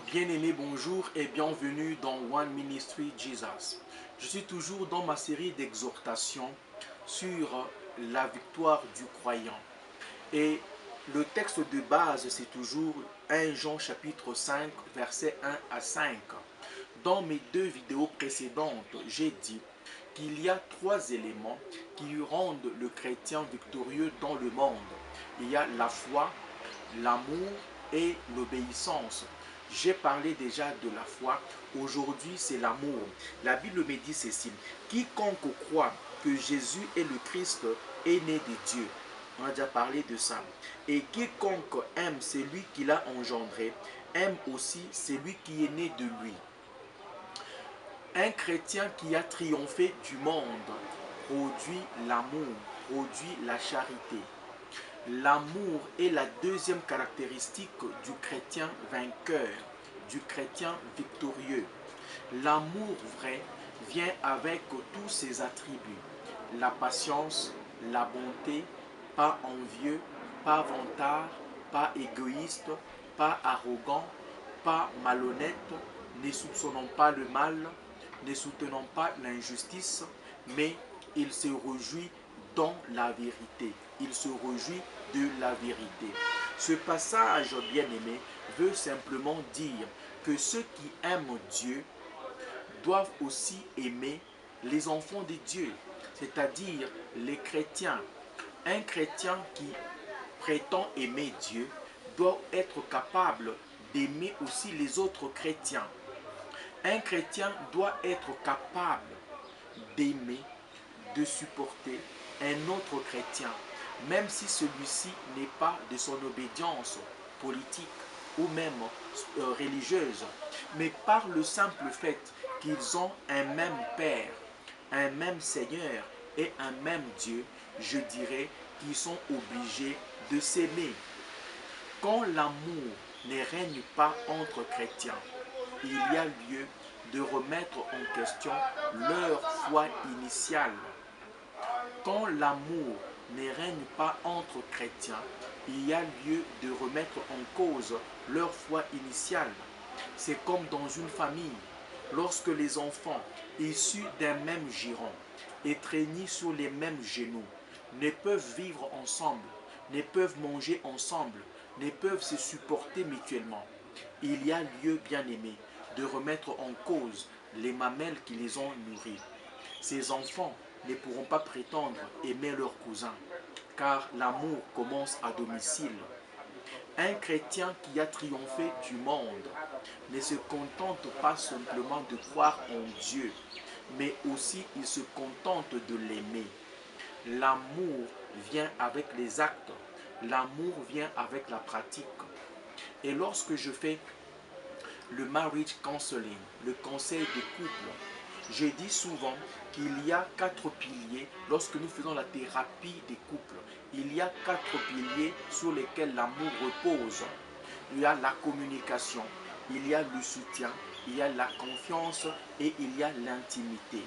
Bien-aimés, bonjour et bienvenue dans One Ministry Jesus. Je suis toujours dans ma série d'exhortations sur la victoire du croyant. Et le texte de base, c'est toujours 1 Jean chapitre 5, versets 1 à 5. Dans mes deux vidéos précédentes, j'ai dit qu'il y a trois éléments qui rendent le chrétien victorieux dans le monde. Il y a la foi, l'amour et l'obéissance. J'ai parlé déjà de la foi, aujourd'hui c'est l'amour. La Bible me dit ceci: quiconque croit que Jésus est le Christ est né de Dieu. On a déjà parlé de ça. Et quiconque aime celui qui l'a engendré, aime aussi celui qui est né de lui. Un chrétien qui a triomphé du monde produit l'amour, produit la charité. L'amour est la deuxième caractéristique du chrétien vainqueur, du chrétien victorieux. L'amour vrai vient avec tous ses attributs: la patience, la bonté, pas envieux, pas vantard, pas égoïste, pas arrogant, pas malhonnête, ne soupçonnant pas le mal, ne soutenant pas l'injustice, mais il se réjouit dans la vérité. Il se réjouit de la vérité. Ce passage, bien-aimé, veut simplement dire que ceux qui aiment Dieu doivent aussi aimer les enfants de Dieu, c'est-à-dire les chrétiens. Un chrétien qui prétend aimer Dieu doit être capable d'aimer aussi les autres chrétiens. Un chrétien doit être capable d'aimer, de supporter un autre chrétien, même si celui-ci n'est pas de son obédience politique ou même religieuse, mais par le simple fait qu'ils ont un même Père, un même Seigneur et un même Dieu, je dirais qu'ils sont obligés de s'aimer. Quand l'amour ne règne pas entre chrétiens, il y a lieu de remettre en question leur foi initiale. Quand l'amour ne règne pas entre chrétiens, il y a lieu de remettre en cause leur foi initiale. C'est comme dans une famille, lorsque les enfants issus d'un même giron et trainis sur les mêmes genoux ne peuvent vivre ensemble, ne peuvent manger ensemble, ne peuvent se supporter mutuellement. Il y a lieu, bien-aimé, de remettre en cause les mamelles qui les ont nourris. Ces enfants ne pourront pas prétendre aimer leurs cousins, car l'amour commence à domicile. Un chrétien qui a triomphé du monde ne se contente pas simplement de croire en Dieu, mais aussi il se contente de l'aimer. L'amour vient avec les actes, l'amour vient avec la pratique. Et lorsque je fais le marriage counseling, le conseil des couples, je dis souvent qu'il y a 4 piliers lorsque nous faisons la thérapie des couples. Il y a 4 piliers sur lesquels l'amour repose. Il y a la communication, il y a le soutien, il y a la confiance et il y a l'intimité.